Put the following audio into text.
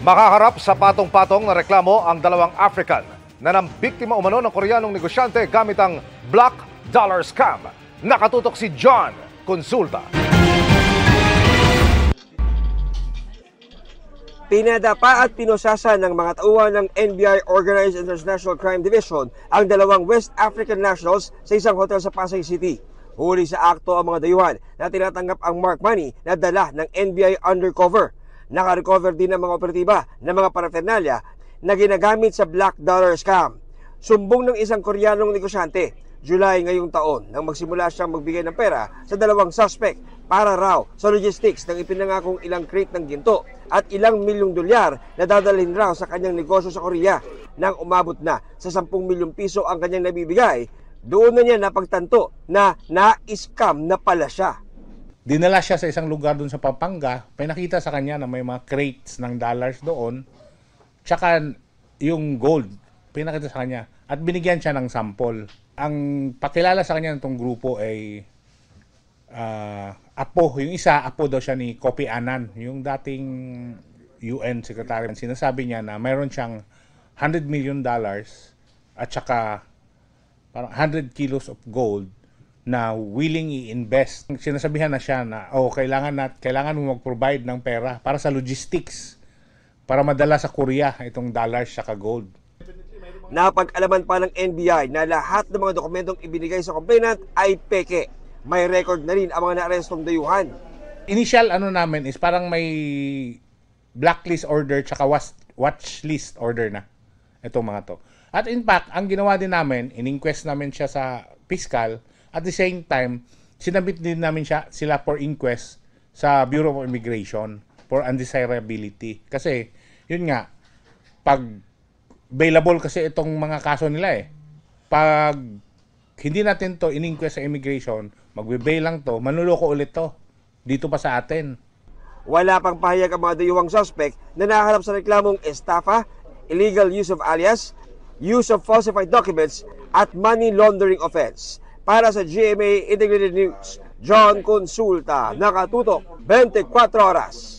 Makaharap sa patong-patong na reklamo ang dalawang African na nambiktima umano ng Koreanong negosyante gamit ang Black Dollar Scam. Nakatutok si John Consulta. Pinadapa at pinosasa ng mga tauhan ng NBI Organized International Crime Division ang dalawang West African nationals sa isang hotel sa Pasay City. Huli sa akto ang mga dayuhan na tinatanggap ang mark money na dala ng NBI undercover. Naka-recover din ang mga operatiba ng mga paraphernalia na ginagamit sa Black Dollar Scam. Sumbong ng isang Koreanong negosyante, July ngayong taon nang magsimula siyang magbigay ng pera sa dalawang suspect para raw sa logistics ng ipinangakong ilang crate ng ginto at ilang milyong dolyar na dadalhin raw sa kanyang negosyo sa Korea. Nang umabot na sa 10 milyong piso ang kanyang nabibigay, doon na niya napagtanto na na-scam na pala siya. Dinala siya sa isang lugar doon sa Pampanga, may nakita sa kanya na may mga crates ng dollars doon, tsaka yung gold, pinakita sa kanya, at binigyan siya ng sample. Ang pakilala sa kanya ng grupo ay apo, yung isa, apo daw siya ni Kofi Annan, yung dating UN Secretary. Sinasabi niya na mayroon siyang $100 million at saka parang 100 kilos of gold na willing i-invest. Sinasabihan na siya na kailangan mo mag-provide ng pera para sa logistics para madala sa Korea itong dollars saka gold. Napag-alaman pa ng NBI na lahat ng mga dokumentong ibinigay sa complainant ay peke. May record na rin ang mga naarestong dayuhan. Initial namin is parang may blacklist order tsaka watchlist order na itong mga to. At in fact, ang ginawa din namin, in-inquest namin siya sa fiscal. At the same time, sinabit din namin sila for inquest sa Bureau of Immigration for undesirability. Kasi, yun nga, pag available kasi itong mga kaso nila pag hindi natin to in-inquest sa immigration, magbe-bail lang to, manluloko ulit to dito pa sa atin. Wala pang pahayag ang mga dayuhang suspect na naharap sa reklamong estafa, illegal use of alias, use of falsified documents at money laundering offense. Para sa GMA Integrated News, John Consulta, nakatutok 24 oras.